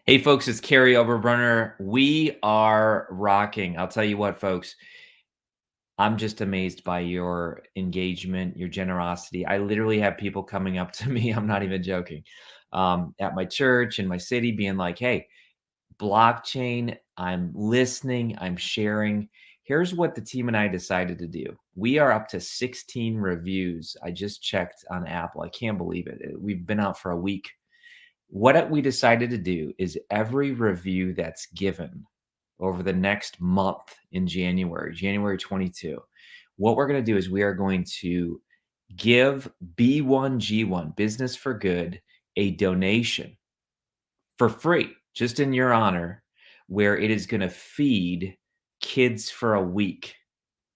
Hey, folks, it's Kary Oberbrunner. We are rocking. I'll tell you what, folks, I'm just amazed by your engagement, your generosity. I literally have people coming up to me, I'm not even joking, at my church, in my city, being like, hey, blockchain, I'm listening, I'm sharing. Here's what the team and I decided to do. We are up to 16 reviews. I just checked on Apple. I can't believe it. We've been out for a week. What we decided to do is every review that's given over the next month in January 22, what we're going to do is we are going to give B1G1, Business for Good, a donation for free, just in your honor, where it is going to feed kids for a week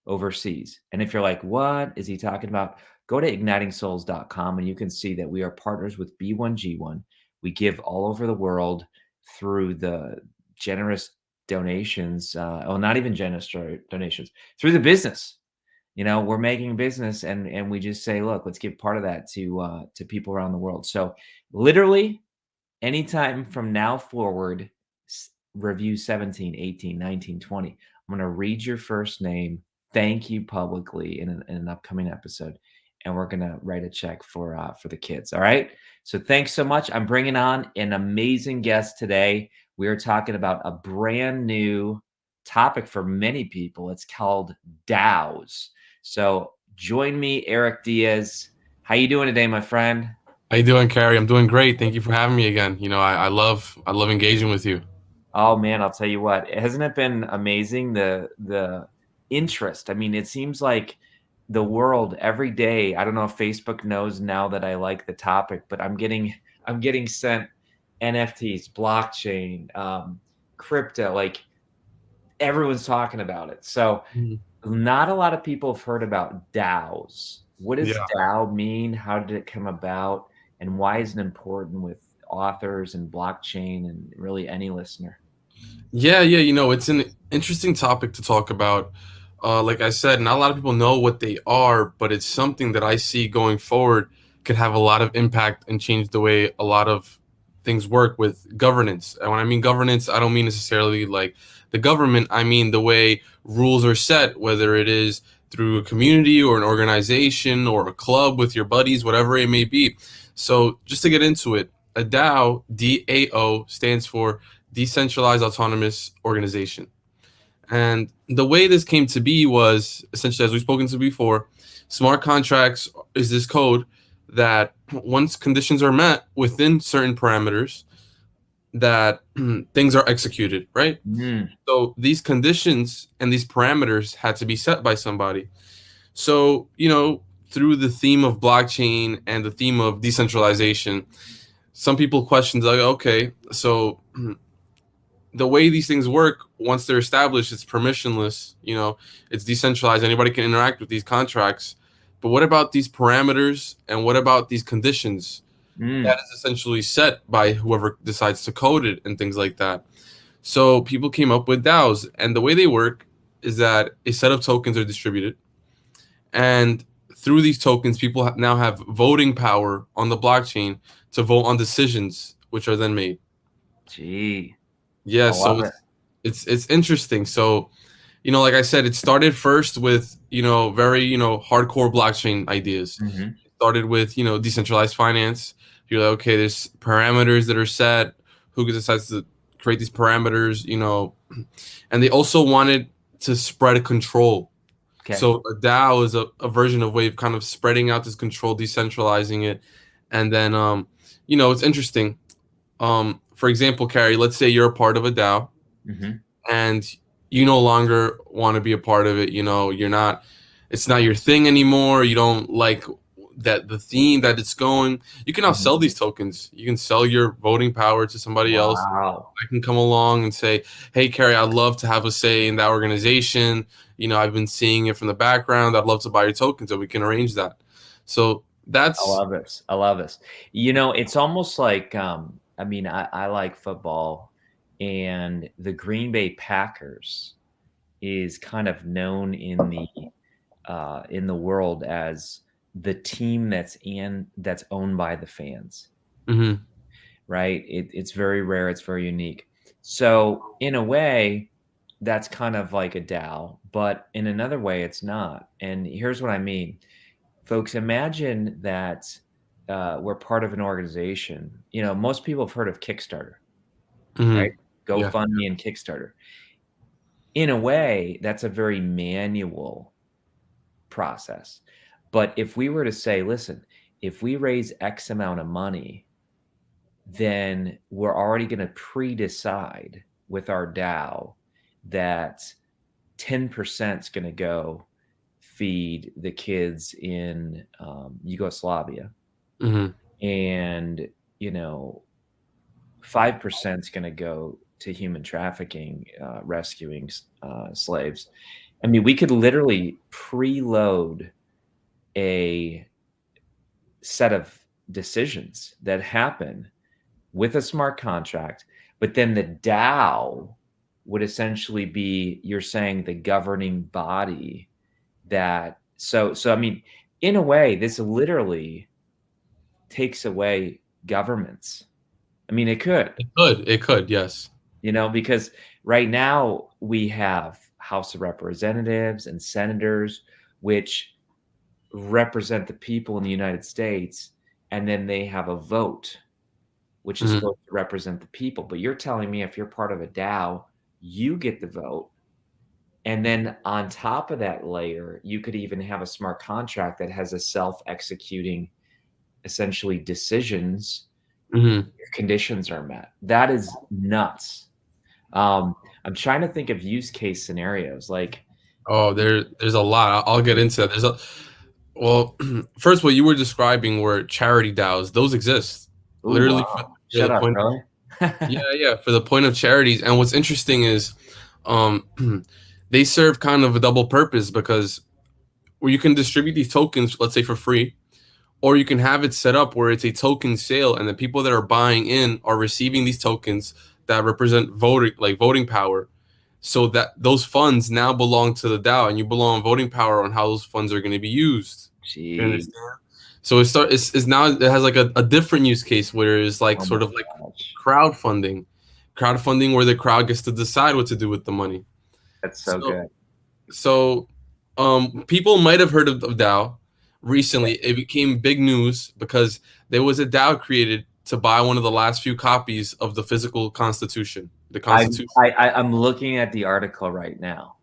overseas. And if you're like, what is he talking about? Go to igniting souls.com and you can see that we are partners with B1G1. We give all over the world through the generous donations. Well, not even generous donations, through the business. You know, we're making business, and we just say, look, let's give part of that to people around the world. So literally anytime from now forward, review 17, 18, 19, 20, I'm going to read your first name, thank you publicly in an upcoming episode, and we're going to write a check for the kids. All right. So thanks so much. I'm bringing on an amazing guest today. We are talking about a brand new topic for many people. It's called DAOs. So join me, Eric Diaz. How you doing today, my friend? How you doing, Kary? I'm doing great. Thank you for having me again. I love engaging with you. Oh man, I'll tell you what, hasn't it been amazing the interest? I mean, it seems like the world every day, I don't know if Facebook knows now that I like the topic, but I'm getting sent NFTs, blockchain, crypto, like everyone's talking about it. So Mhm. not a lot of people have heard about DAOs. What does Yeah. DAO mean? How did it come about? And why is it important with authors and blockchain and really any listener? Yeah. It's an interesting topic to talk about. Like I said, not a lot of people know what they are, but it's something that I see going forward could have a lot of impact and change the way a lot of things work with governance. And when I mean governance, I don't mean necessarily like the government. I mean the way rules are set, whether it is through a community or an organization or a club with your buddies, whatever it may be. So just to get into it, a DAO, DAO, stands for Decentralized Autonomous Organization. And the way this came to be was essentially, as we've spoken to before, smart contracts is this code that once conditions are met within certain parameters, that things are executed, right? Mm, So these conditions and these parameters had to be set by somebody. So, through the theme of blockchain and the theme of decentralization, some people question like, okay, so the way these things work, once they're established, it's permissionless. It's decentralized. Anybody can interact with these contracts. But what about these parameters and what about these conditions that mm. is essentially set by whoever decides to code it and things like that? So people came up with DAOs, and the way they work is that a set of tokens are distributed, and through these tokens, people now have voting power on the blockchain to vote on decisions, which are then made. Gee, Yeah, I so love it. it's interesting. So, like I said, it started first with, very, hardcore blockchain ideas. Mhm. It started with, decentralized finance. You're like, okay, there's parameters that are set. Who decides to create these parameters, and they also wanted to spread control. Okay. So a DAO is a version of way of kind of spreading out this control, decentralizing it. And then, it's interesting. For example, Kary, let's say you're a part of a DAO Mhm. and you no longer want to be a part of it. You're not, it's not your thing anymore. You don't like that the theme that it's going. You can now Mhm. sell these tokens. You can sell your voting power to somebody else. Wow. I can come along and say, "Hey, Kary, I'd love to have a say in that organization. I've been seeing it from the background. I'd love to buy your tokens, and we can arrange that." So I that's love this. I love this. You know, it's almost like, I mean, I like football, and the Green Bay Packers is kind of known in the world as the team that's owned by the fans, mhm. right? It's very rare. It's very unique. So in a way, that's kind of like a DAO, but in another way, it's not. And here's what I mean, folks. Imagine that we're part of an organization. You know, most people have heard of Kickstarter, right? Hmm. Yeah. GoFundMe and Kickstarter. In a way, that's a very manual process. But if we were to say, listen, if we raise X amount of money, then we're already going to pre-decide with our DAO that 10% is going to go feed the kids in Yugoslavia, Hmm. and 5% is going to go to human trafficking, rescuing slaves. I mean, we could literally preload a set of decisions that happen with a smart contract, but then the DAO would essentially be, you're saying, the governing body that, so I mean, in a way, this literally takes away governments. I mean, it could, It could, yes. because right now we have House of Representatives and senators, which represent the people in the United States, and then they have a vote, which is Hmm. supposed to represent the people. But you're telling me if you're part of a DAO, you get the vote. And then on top of that layer, you could even have a smart contract that has a self-executing, essentially, decisions. Hmm. Your conditions are met. That is nuts. I'm trying to think of use case scenarios. Like, Oh, there's a lot. I'll get into that. Well, first, what you were describing were charity DAOs. Those exist, oh literally wow, for shut the up, point. really? Yeah, yeah, for the point of charities. And what's interesting is, um, they serve kind of a double purpose because where you can distribute these tokens, let's say for free, or you can have it set up where it's a token sale, and the people that are buying in are receiving these tokens that represent voting power, so that those funds now belong to the DAO, and you belong voting power on how those funds are going to be used. You Jeez. understand? So it's now it has like a different use case where it's like Oh sort my of like gosh. crowdfunding where the crowd gets to decide what to do with the money. That's so So good. so people might have heard of DAO recently. It became big news because there was a DAO created to buy one of the last few copies of the physical Constitution. The I'm Constitution. I'm looking at the article right now,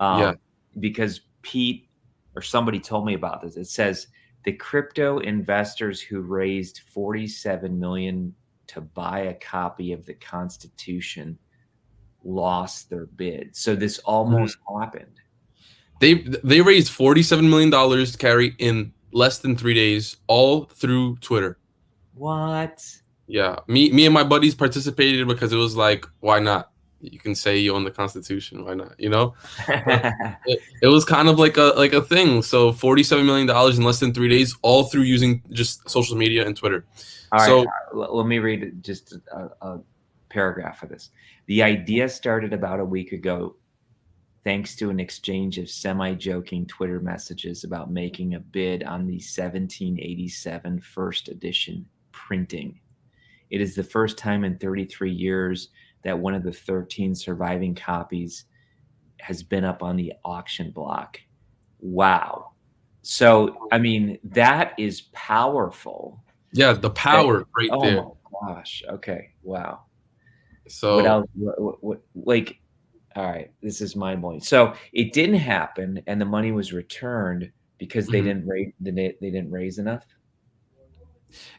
Yeah. because Pete or somebody told me about this. It says the crypto investors who raised 47 million to buy a copy of the Constitution lost their bid. So this Mhm. almost happened. They raised $47 million, Kary, in less than 3 days, all through Twitter. What? Yeah, me and my buddies participated because it was like, why not? You can say you own the Constitution, why not? But it was kind of like a thing. So $47 million in less than 3 days, all through using just social media and Twitter. All right, So let me read just a paragraph of this. The idea started about a week ago, thanks to an exchange of semi-joking Twitter messages about making a bid on the 1787 first edition printing. It is the first time in 33 years that one of the 13 surviving copies has been up on the auction block. Wow. So, I mean, that is powerful. yeah, the power right Oh there. my gosh. Okay. Wow. What So else? Like, all right, this is mind blowing. So it didn't happen, and the money was returned because they mhm. didn't raise enough or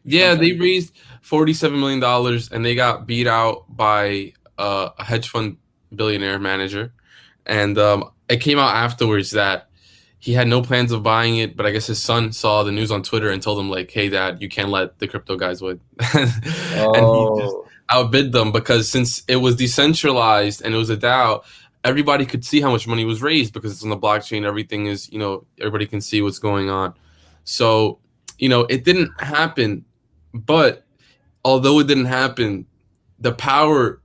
Yeah, something. they raised $47 million and they got beat out by a hedge fund billionaire manager. And it came out afterwards that he had no plans of buying it, but I guess his son saw the news on Twitter and told him like, "Hey, Dad, you can't let the crypto guys win," and he just Oh, outbid them because since it was decentralized and it was a DAO, everybody could see how much money was raised because it's on the blockchain. Everything is, everybody can see what's going on. So, it didn't happen, but although it didn't happen, the power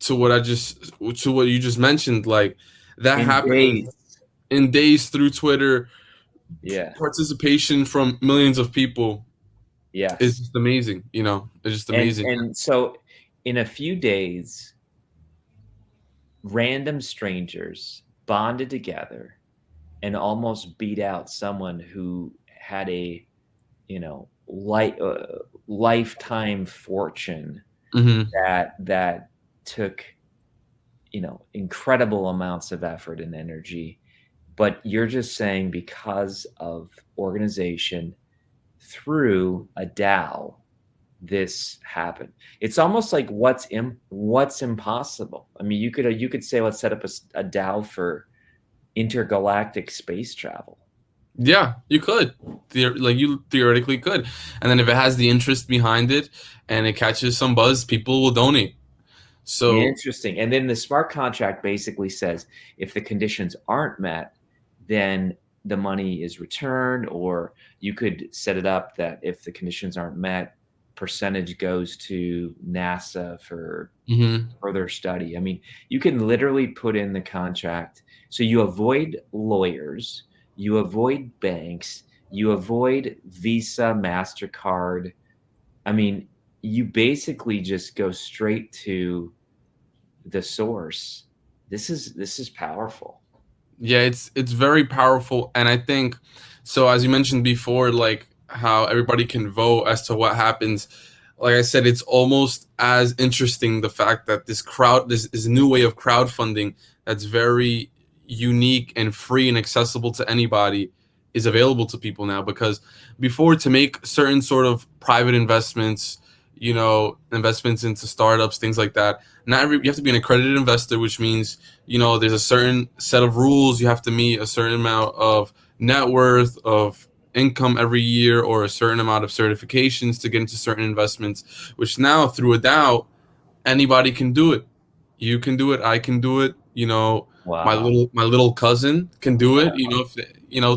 to what you just mentioned, like that in happening days. in days through Twitter, Yeah. participation from millions of people. It's Yes. just amazing, it's just And amazing. and so in a few days, random strangers bonded together and almost beat out someone who had a, lifetime fortune Hmm. that took, incredible amounts of effort and energy. But you're just saying because of organization through a DAO, this happened. It's almost like what's impossible. I mean, you could say let's set up a DAO for intergalactic space travel. Yeah, you could. Like you theoretically could. And then if it has the interest behind it and it catches some buzz, people will donate. So, Interesting. And then the smart contract basically says if the conditions aren't met, then the money is returned, or you could set it up that if the conditions aren't met, percentage goes to NASA for mhm. further study. I mean, you can literally put in the contract. So you avoid lawyers, you avoid banks, you avoid Visa, MasterCard. I mean, you basically just go straight to the source. This is powerful. Yeah, it's very powerful, and I think so. As you mentioned before, like how everybody can vote as to what happens. Like I said, it's almost as interesting the fact that this new way of crowdfunding that's very unique and free and accessible to anybody is available to people now. Because before, to make certain sort of private investments, investments into startups, things like that, you have to be an accredited investor, which means there's a certain set of rules you have to meet, a certain amount of net worth, of income every year, or a certain amount of certifications to get into certain investments, which now through a DAO, anybody can do it. You can do it. I can do it. My Wow. little cousin can do it.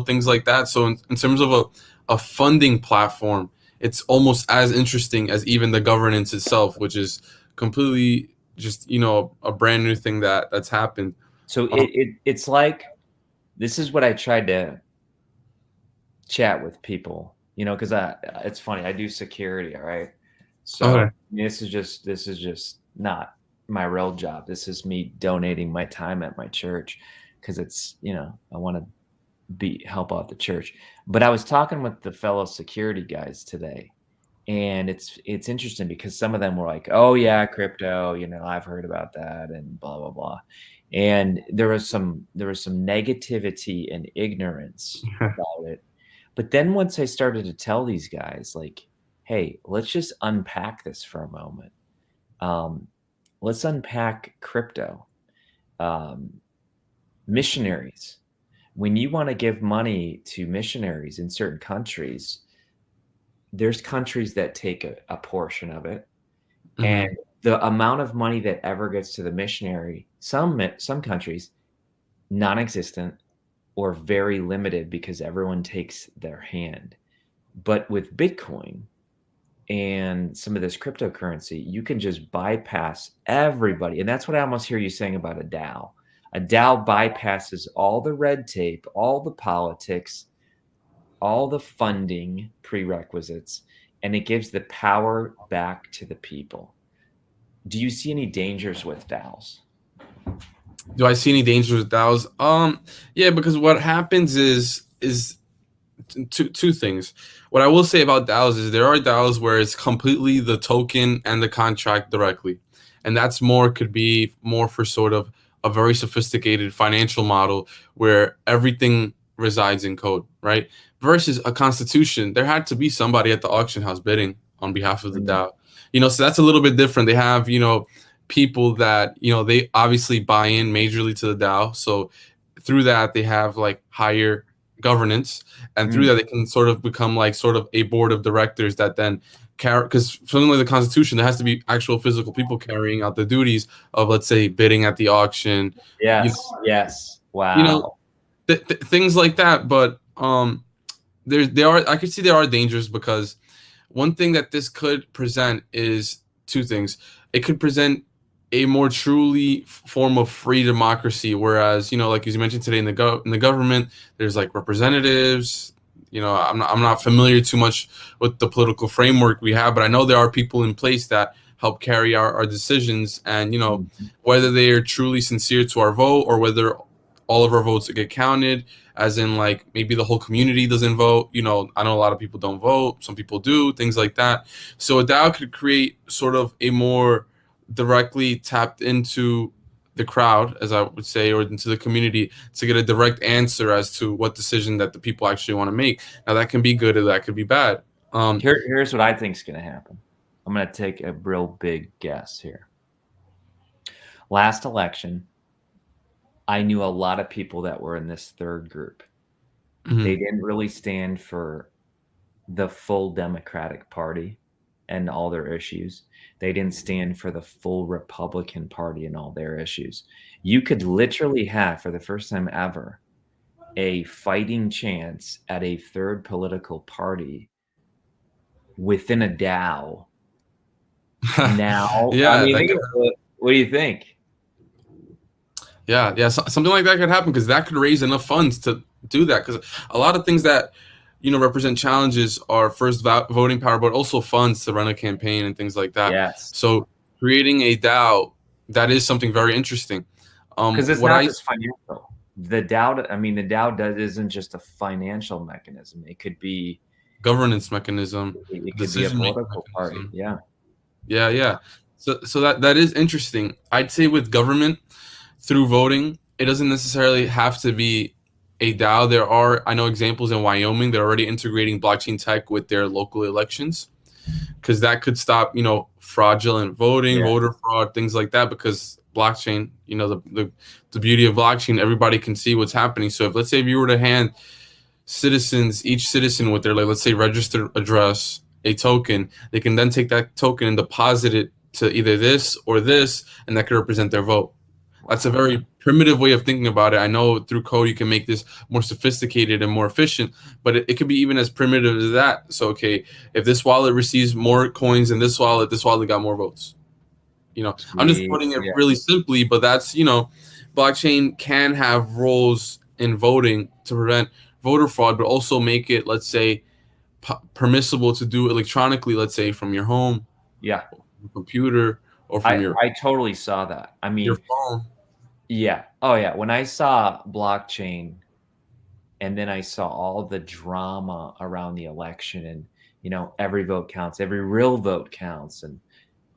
Things like that. So in terms of a funding platform, it's almost as interesting as even the governance itself, which is completely just a brand new thing that's happened. So Um, it's like this is what I tried to chat with people, because it's funny. I do security, all right. So okay. I mean, this is just not my real job. This is me donating my time at my church because it's I want to be help out the church. But I was talking with the fellow security guys today, and it's interesting because some of them were like, "Oh yeah, crypto, I've heard about that," and blah blah blah. And there was some negativity and ignorance about it. But then once I started to tell these guys, like, "Hey, let's just unpack this for a moment. Um, let's unpack crypto. Um, missionaries. When you want to give money to missionaries in certain countries, there's countries that take a portion of it, and Hmm. the amount of money that ever gets to the missionary, some countries, non-existent or very limited because everyone takes their hand. But with Bitcoin and some of this cryptocurrency, you can just bypass everybody. And that's what I almost hear you saying about a DAO. A DAO bypasses all the red tape, all the politics, all the funding prerequisites, and it gives the power back to the people. Do you see any dangers with DAOs? Do I see any dangers with DAOs? Yeah, because what happens is two things. What I will say about DAOs is there are DAOs where it's completely the token and the contract directly, and that's could be more for sort of a very sophisticated financial model where everything resides in code, right? Versus a constitution, there had to be somebody at the auction house bidding on behalf of the Mm, DAO. So that's a little bit different. They have people that they obviously buy in majorly to the DAO, so through that they have like higher governance, and through mm, that they can sort of become like sort of a board of directors that then carry, because something like the constitution, there has to be actual physical people carrying out the duties of, let's say, bidding at the auction, you know, yes, yes. you know Wow. things like that. But there are, I could see there are dangers, because one thing that this could present is two things. It could present a more truly form of free democracy, whereas like as you mentioned today, in the government, there's like representatives, I'm not familiar too much with the political framework we have, but I know there are people in place that help carry our decisions. And, Mhm. whether they are truly sincere to our vote or whether all of our votes get counted, as in like maybe the whole community doesn't vote. I know a lot of people don't vote. Some people do, things like that. So a DAO could create sort of a more directly tapped into the crowd, as I would say, or into the community to get a direct answer as to what decision that the people actually want to make. Now that can be good or that could be bad. Here's what I think is going to happen. I'm going to take a real big guess here. Last election, I knew a lot of people that were in this third group. They didn't really stand for the full Democratic Party and all their issues. They didn't stand for the full Republican Party and all their issues. You could literally have, for the first time ever, a fighting chance at a third political party within a DAO. Now, I Yeah, mean, what do you think? yeah, something like that could happen because that could raise enough funds to do that. Because a lot of things that represent challenges are first voting power, but also funds to run a campaign and things like that. Yes. So creating a DAO, that is something very interesting. Because it's What not I just financial. The DAO isn't just a financial mechanism. It could be governance mechanism, it could be a decision making political party. mechanism. Yeah. Yeah. So that is interesting. I'd say with government through voting, it doesn't necessarily have to be a DAO. I know examples in Wyoming. They're already integrating blockchain tech with their local elections because that could stop, fraudulent voting, Yeah. voter fraud, things like that. Because blockchain, the beauty of blockchain, everybody can see what's happening. So let's say if you were to hand each citizen with their, like, let's say registered address, a token, they can then take that token and deposit it to either this or this, and that could represent their vote. That's a very primitive way of thinking about it. I know through code you can make this more sophisticated and more efficient, but it could be even as primitive as that. So, okay, if this wallet receives more coins than this wallet got more votes. I'm just putting it Yeah. really simply, but that's, blockchain can have roles in voting to prevent voter fraud, but also make it, let's say, permissible to do electronically, let's say from your home, Yeah. your computer, or from I totally saw that. I your mean, phone. yeah. Oh, yeah. When I saw blockchain and then I saw all the drama around the election and, every vote counts, every real vote counts, and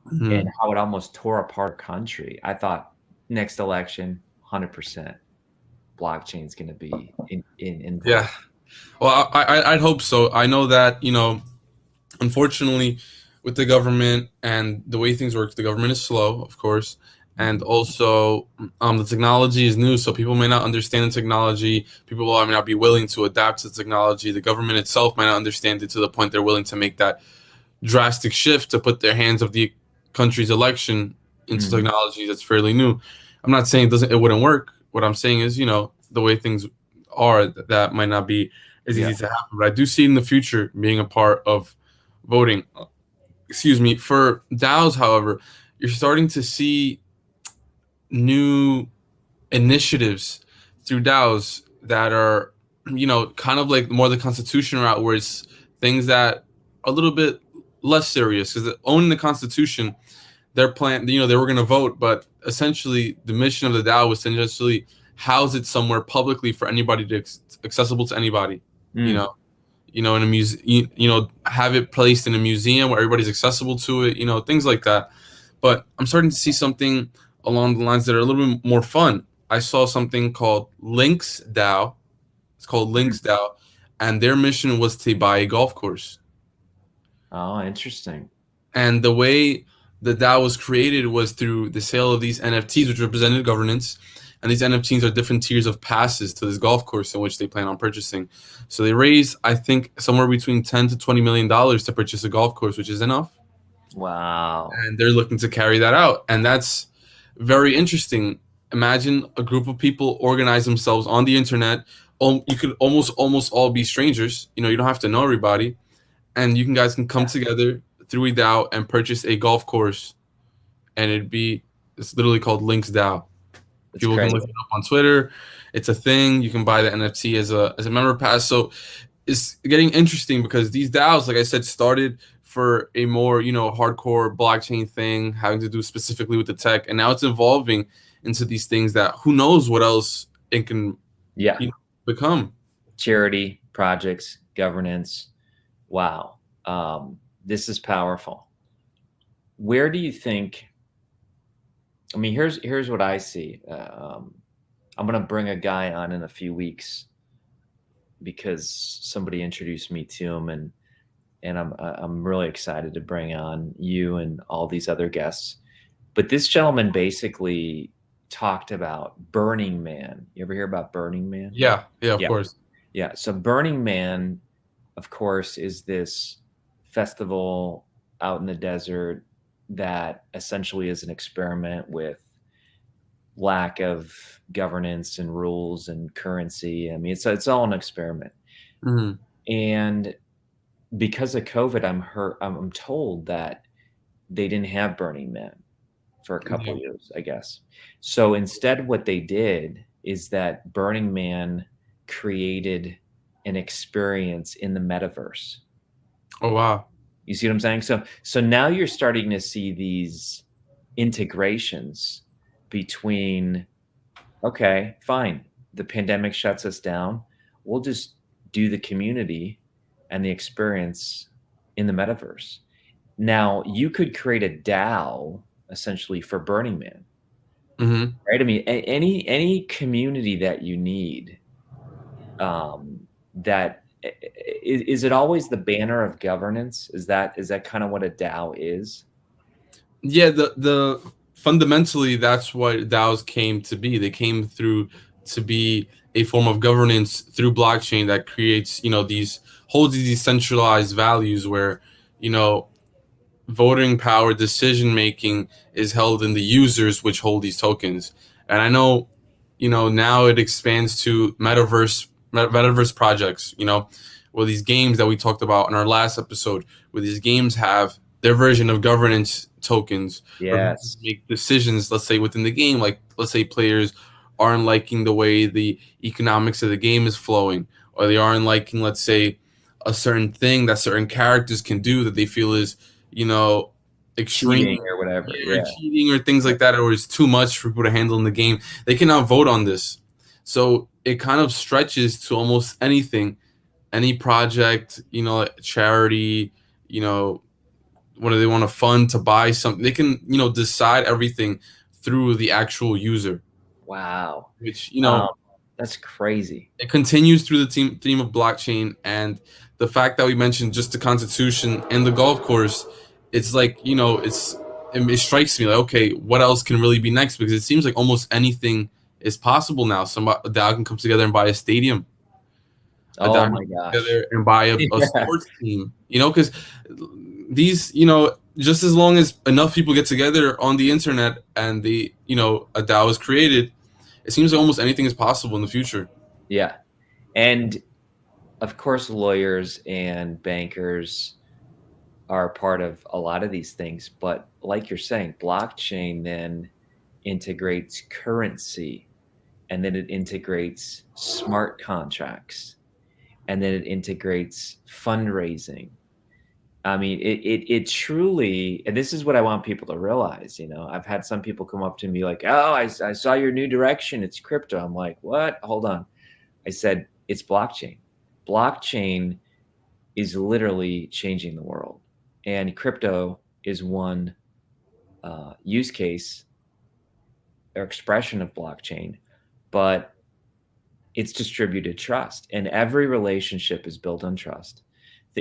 Mhm. how it almost tore apart our country, I thought next election, 100% blockchain is going to be in vote. Yeah. Well, I'd hope so. I know that, unfortunately, with the government and the way things work, the government is slow, of course, and also the technology is new, so people may not understand the technology. People may not be willing to adapt to the technology. The government itself might not understand it to the point they're willing to make that drastic shift to put their hands of the country's election into Mhm. technology that's fairly new. I'm not saying it wouldn't work. What I'm saying is, the way things are, that might not be as Yeah. easy to happen. But I do see in the future being a part of voting. Excuse me. For DAOs, however, you're starting to see new initiatives through DAOs that are, kind of like more the constitution route, where it's things that are a little bit less serious. Because owning the constitution, their plan, they were going to vote, but essentially the mission of the DAO was to essentially house it somewhere publicly for anybody to accessible to anybody. You Mm. know, in a museum, have it placed in a museum where everybody's accessible to it. Things like that. But I'm starting to see something along the lines that are a little bit more fun. I saw something called Lynx DAO. It's called Mm. Lynx DAO, and their mission was to buy a golf course. Oh, interesting. And the way the DAO was created was through the sale of these NFTs, which represented governance. And these NFTs are different tiers of passes to this golf course in which they plan on purchasing. So they raised, I think, somewhere between $10 to $20 million to purchase a golf course, which is enough. Wow. And they're looking to carry that out. And that's very interesting. Imagine a group of people organize themselves on the internet. You could almost all be strangers. You don't have to know everybody, and you guys can come Yeah. together through a DAO and purchase a golf course, and it's literally called Lynx DAO. It's People can crazy. look it up on Twitter. It's a thing. You can buy the NFT as a member pass. So it's getting interesting because these DAOs, like I said, started for a more, hardcore blockchain thing, having to do specifically with the tech, and now it's evolving into these things that who knows what else it can, Yeah. you know, become. Charity, projects, governance. Wow. This is powerful. Where do you think, I mean, here's what I see. I'm going to bring a guy on in a few weeks because somebody introduced me to him, and I'm really excited to bring on you and all these other guests. But this gentleman basically talked about Burning Man. You ever hear about Burning Man? Yeah, yeah, of Yeah. course. Yeah. So Burning Man, of course, is this festival out in the desert that essentially is an experiment with lack of governance and rules and currency. I mean, it's all an experiment. Hmm. And because of COVID, I'm told that they didn't have Burning Man for a couple Yeah. years, I guess. So instead, what they did is that Burning Man created an experience in the metaverse. Oh wow. You see what I'm saying? So now you're starting to see these integrations between, okay, fine, the pandemic shuts us down. We'll just do the community and the experience in the metaverse. Now you could create a DAO essentially for Burning Man, Hmm. right? I mean, any community that you need, that is it always the banner of governance? Is that kind of what a DAO is? Yeah, the fundamentally that's what DAOs came to be. They came through to be a form of governance through blockchain that creates, these holds these decentralized values where, you know, voting power, decision making is held in the users which hold these tokens. And I know, now it expands to metaverse projects, where these games that we talked about in our last episode, where these games have their version of governance tokens where people Yes. make decisions, let's say within the game, like let's say players aren't liking the way the economics of the game is flowing, or they aren't liking, let's say, a certain thing that certain characters can do that they feel is, you know, extreme, Cheating or whatever. yeah, or Yeah. cheating or things like that, or it's too much for people to handle in the game. They cannot vote on this. So it kind of stretches to almost anything, any project, charity, you know, whether they want to fund to buy something, they can, decide everything through the actual user, Wow. which, Um, that's crazy. it continues through the theme of blockchain. And the fact that we mentioned just the constitution and the golf course, it's like, it strikes me like, okay, what else can really be next? Because it seems like almost anything is possible now. Somebody, a DAO can come together and buy a stadium, a Oh DAO can my come gosh. together and buy a Yeah. sports team, because these, just as long as enough people get together on the internet and a DAO is created, it seems like almost anything is possible in the future. Yeah. And of course, lawyers and bankers are part of a lot of these things. But like you're saying, blockchain then integrates currency, and then it integrates smart contracts, and then it integrates fundraising. I mean, it truly, and this is what I want people to realize. I've had some people come up to me like, "Oh, I saw your new direction. It's crypto." I'm like, "What? Hold on." I said, "It's blockchain. Blockchain is literally changing the world, and crypto is one use case or expression of blockchain, but it's distributed trust, and every relationship is built on trust.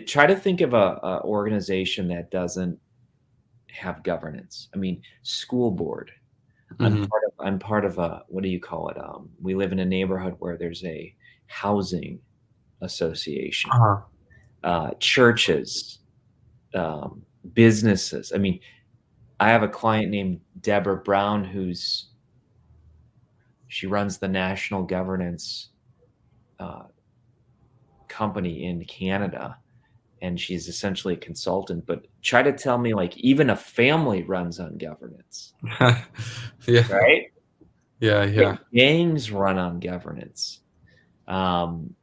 Try to think of a organization that doesn't have governance. I mean, school board. Hmm. I'm part of a, what do you call it? We live in a neighborhood where there's a housing association, Uh-huh. churches, businesses. I mean, I have a client named Deborah Brown she runs the national governance uh, company in Canada, and she's essentially a consultant. But try to tell me, like, even a family runs on governance, Yeah, right? yeah, yeah. Gangs run on governance. Um,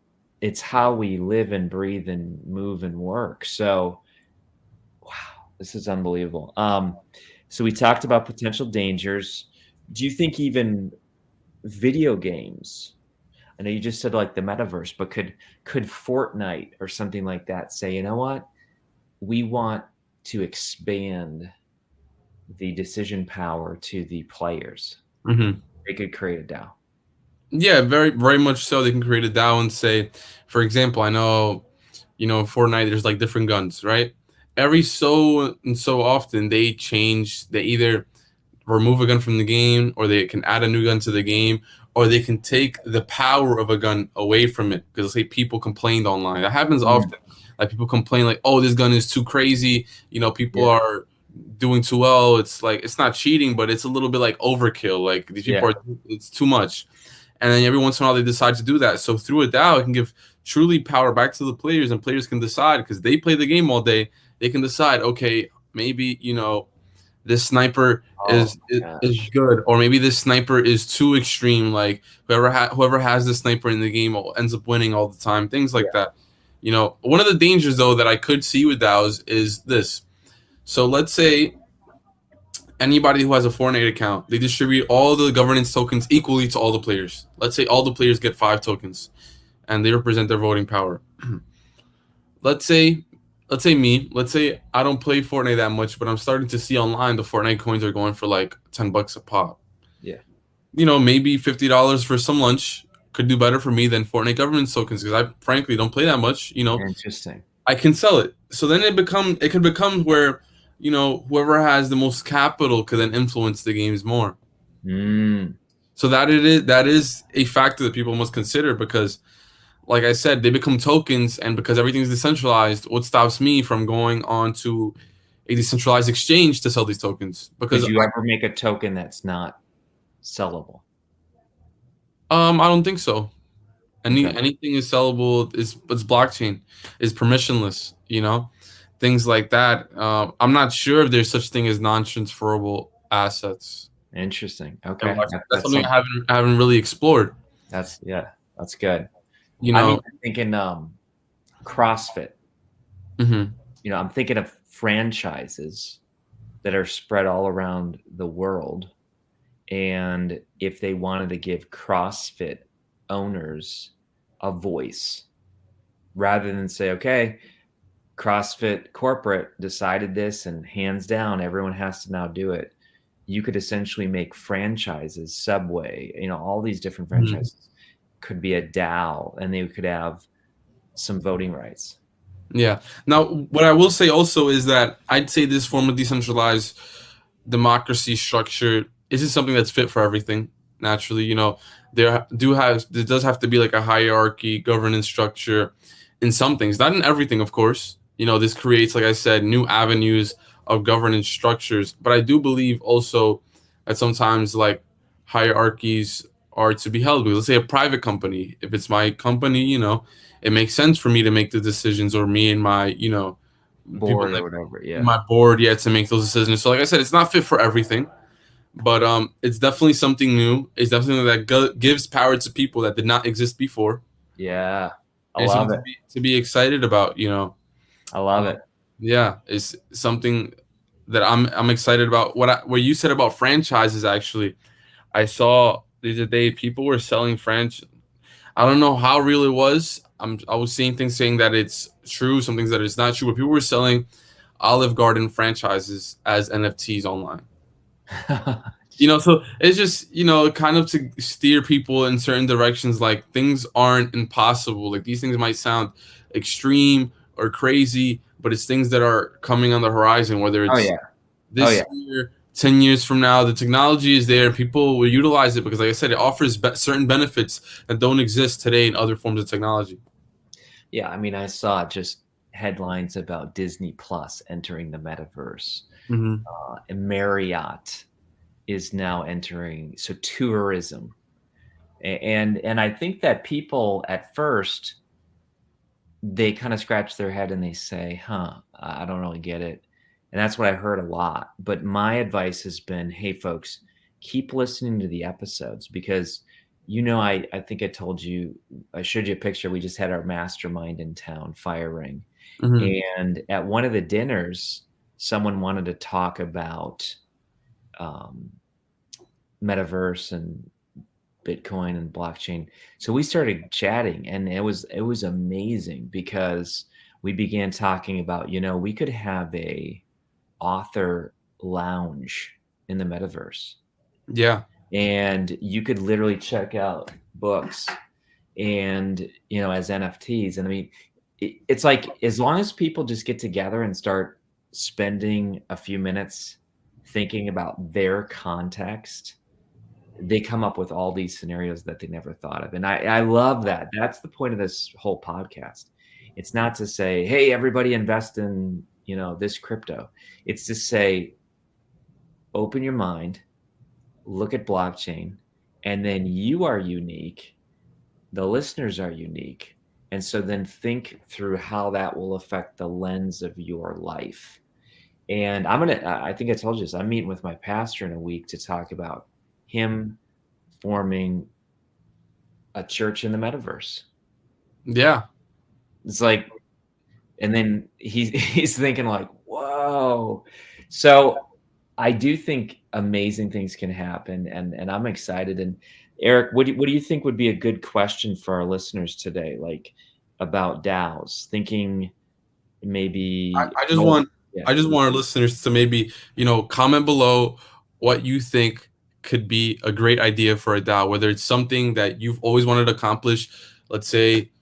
it's how we live and breathe and move and work. So, wow, this is unbelievable. So we talked about potential dangers. Do you think even video games, I know you just said like the metaverse, but could Fortnite or something like that say, you know what? We want to expand the decision power to the players. Mhm. They could create a DAO. Yeah, very, very much so. They can create a DAO and say, for example, I know, in Fortnite, there's like different guns, right? Every so and so often, they either remove a gun from the game, or they can add a new gun to the game, or they can take the power of a gun away from it. Because let's say people complained online. That happens Mm, often. Like people complain, like, "Oh, this gun is too crazy." People yeah, are doing too well. It's like it's not cheating, but it's a little bit like overkill. Like these people yeah, are, it's too much. And then every once in a while they decide to do that. So through a DAO, it can give truly power back to the players, and players can decide because they play the game all day. They can decide, okay, maybe this sniper oh my is gosh, good, or maybe this sniper is too extreme. Like whoever has the sniper in the game ends up winning all the time. Things like yeah, that. One of the dangers though that I could see with DAOs is this. So let's say anybody who has a Fortnite account, they distribute all the governance tokens equally to all the players. Let's say all the players get 5 tokens, and they represent their voting power. let's say, let's say I don't play Fortnite that much, but I'm starting to see online the Fortnite coins are going for like $10 a pop. yeah, Maybe $50 for some lunch could do better for me than Fortnite governance tokens because I frankly don't play that much. interesting. I can sell it. So then it can become where whoever has the most capital could then influence the games more. Mm, So that is a factor that people must consider because, like I said, they become tokens, and because everything's decentralized, what stops me from going on to a decentralized exchange to sell these tokens? could Because you ever make a token that's not sellable? I don't think so. Okay, Anything is sellable. It's blockchain, is permissionless. Things like that. I'm not sure if there's such thing as non-transferable assets, interesting. and Okay, that's that's something something. I haven't really explored. That's yeah, that's good. You I'm know. even thinking CrossFit. Hmm. I'm thinking of franchises that are spread all around the world. And if they wanted to give CrossFit owners a voice rather than say, okay, CrossFit corporate decided this and hands down, everyone has to now do it. You could essentially make franchises, Subway, all these different franchises could be a DAO and they could have some voting rights. Yeah. Now, what I will say also is that I'd say this form of decentralized democracy structure isn't something that's fit for everything. Naturally, there does have to be like a hierarchy, governance structure in some things, not in everything, of course. This creates, like I said, new avenues of governance structures. But I do believe also that sometimes like hierarchies are to be held. Because let's say a private company, if it's my company, it makes sense for me to make the decisions, or me and my, people Board or whatever. in Yeah. my board, yeah, to make those decisions. So like I said, it's not fit for everything, but it's definitely something new. It's definitely something that gives power to people that did not exist before, Yeah. I and it's love something it. to be excited about. I love it. Yeah, it's something that I'm excited about. What you said about franchises, actually, I saw the other day people were selling franchise. I don't know how real it was. I was seeing things saying that it's true, some things that it's not true, but people were selling Olive Garden franchises as NFTs online. So it's just, kind of to steer people in certain directions. Like things aren't impossible. Like these things might sound extreme or crazy, but it's things that are coming on the horizon, whether Oh it's yeah. Oh this yeah. year, 10 years from now. The technology is there. People will utilize it because, like I said, it offers certain benefits that don't exist today in other forms of technology. Yeah, I mean, I saw just headlines about Disney Plus entering the metaverse. Hmm. And Marriott is now entering, so tourism. And I think that people at first they kind of scratch their head and they say, "Huh, I don't really get it." And that's what I heard a lot. But my advice has been, "Hey folks, keep listening to the episodes because I think I told you, I showed you a picture. We just had our mastermind in town, Fire Ring. Hmm. And at one of the dinners, someone wanted to talk about um, metaverse and Bitcoin and blockchain. So we started chatting, and it was amazing because we began talking about, we could have a author lounge in the metaverse, Yeah. and you could literally check out books and as NFTs. And I mean, it's like, as long as people just get together and start spending a few minutes thinking about their context, they come up with all these scenarios that they never thought of. And I love that. That's the point of this whole podcast. It's not to say, hey, everybody invest in, this crypto. It's to say, open your mind, look at blockchain, and then you are unique. The listeners are unique. And so then think through how that will affect the lens of your life. And I think I told you this, I'm meeting with my pastor in a week to talk about him forming a church in the metaverse. Yeah. It's like, and then he's thinking like, whoa. So I do think amazing things can happen, and I'm excited. And Eric, what do you think would be a good question for our listeners today, like about DAOs? Thinking I, maybe, I just oh, want yeah, I just want our listeners to maybe, comment below what you think could be a great idea for a DAO, whether it's something that you've always wanted to accomplish. Let's say,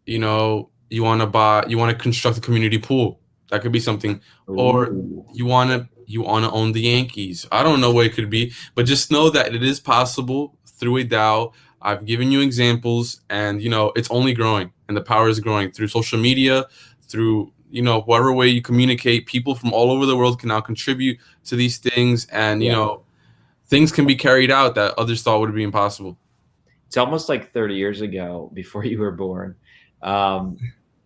you want to construct a community pool. That could be something. Or ooh, you want to own the Yankees. I don't know what it could be, but just know that it is possible through a DAO. I've given you examples, and it's only growing, and the power is growing through social media, through whatever way you communicate. People from all over the world can now contribute to these things, and yeah. things can be carried out that others thought would be impossible. It's almost like 30 years ago, before you were born, um,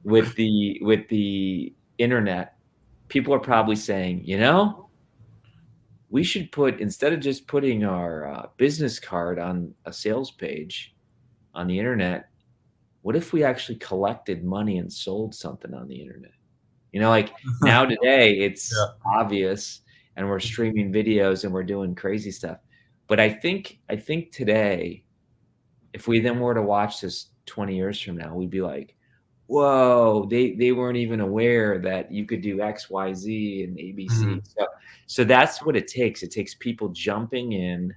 with the internet. People are probably saying, we should put, instead of just putting our business card on a sales page on the internet, what if we actually collected money and sold something on the internet? Like now today, it's Yeah. obvious, and we're streaming videos and we're doing crazy stuff. But I think today, if we then were to watch this 20 years from now, we'd be like, whoa, they weren't even aware that you could do X, Y, Z, and ABC. Mhm. So that's what it takes. It takes people jumping in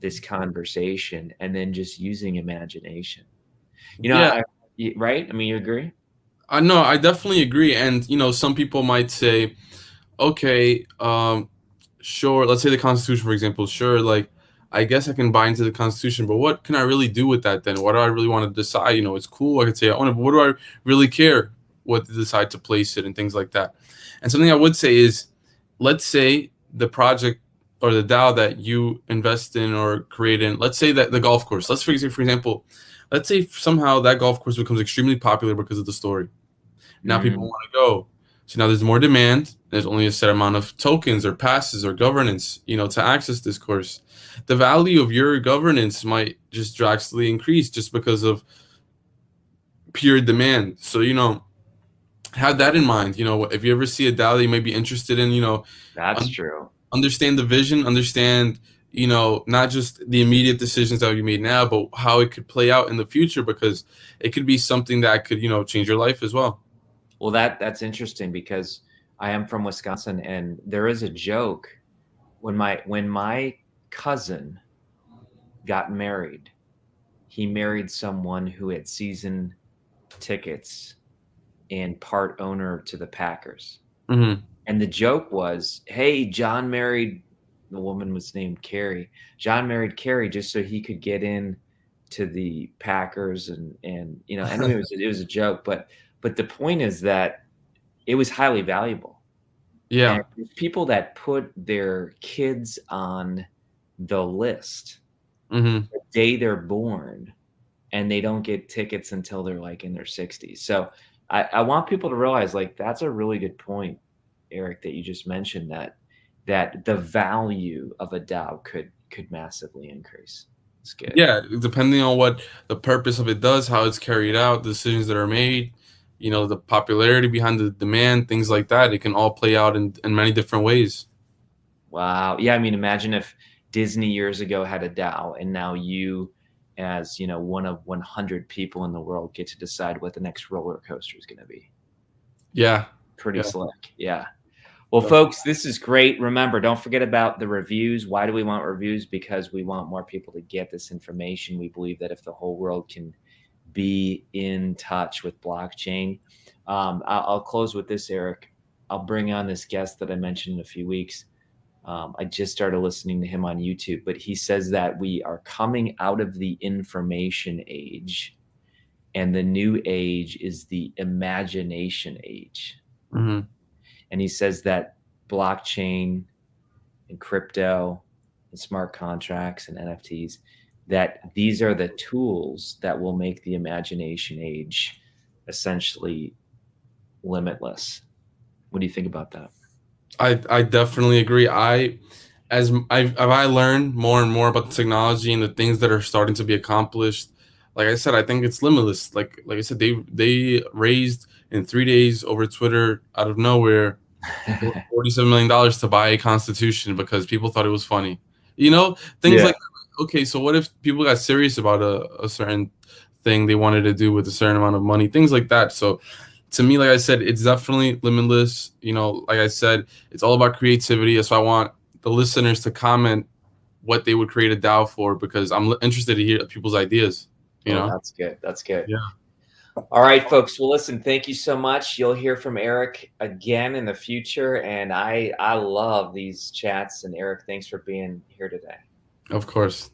this conversation and then just using imagination. Yeah, Right? I mean, you agree? I know. I definitely agree. And some people might say, okay, sure. Let's say the Constitution, for example. Sure, like I guess I can buy into the Constitution, but what can I really do with that then? What do I really want to decide? It's cool. I could say I own it, but what do I really care? What to decide to place it and things like that. And something I would say is, let's say the project or the DAO that you invest in or create in, let's say that the golf course. For example, let's say somehow that golf course becomes extremely popular because of the story. Now people Mm, want to go. So now there's more demand. There's only a set amount of tokens or passes or governance, to access this course. The value of your governance might just drastically increase just because of pure demand. So, have that in mind. If you ever see a DAO that you may be interested in, that's un- true. understand the vision, understand, not just the immediate decisions that you made now, but how it could play out in the future, because it could be something that could, change your life as well. Well, that's interesting because I am from Wisconsin, and there is a joke when my cousin got married. He married someone who had season tickets and part owner to the Packers. Hmm. And the joke was, hey, John married, the woman was named Kary. John married Kary just so he could get in to the Packers, and I know it was a joke, but the point is that it was highly valuable. And Yeah. there's people that put their kids on the list Hmm. the day they're born, and they don't get tickets until they're like in their 60s. So I want people to realize, like, that's a really good point, Eric, that you just mentioned, that the value of a DAO could massively increase. It's good. Yeah, depending on what the purpose of it does, how it's carried out, the decisions that are made, the popularity behind the demand, things like that, it can all play out in many different ways. Wow. Yeah, I mean, imagine if Disney years ago had a DAO, and now you, as one of 100 people in the world, get to decide what the next roller coaster is going to be. Yeah. Pretty Yeah. slick. Yeah. Well, folks, this is great. Remember, don't forget about the reviews. Why do we want reviews? Because we want more people to get this information. We believe that if the whole world can be in touch with blockchain, I'll close with this, Eric. I'll bring on this guest that I mentioned in a few weeks. I just started listening to him on YouTube, but he says that we are coming out of the information age, and the new age is the imagination age. Mm-hmm. And he says that blockchain and crypto and smart contracts and NFTs, that these are the tools that will make the imagination age essentially limitless. What do you think about that? I definitely agree. As I learned more and more about the technology and the things that are starting to be accomplished, like I said, I think it's limitless. Like I said, they raised in 3 days over Twitter out of nowhere $47 million to buy a constitution because people thought it was funny. Things Yeah. like, okay, so what if people got serious about a certain thing they wanted to do with a certain amount of money, things like that. So to me, like I said, it's definitely limitless. Like I said, it's all about creativity. So I want the listeners to comment what they would create a DAO for, because I'm interested to hear people's ideas. Oh, that's good. That's good. Yeah. All right, folks. Well, listen, thank you so much. You'll hear from Eric again in the future. And I love these chats. And Eric, thanks for being here today. Of course.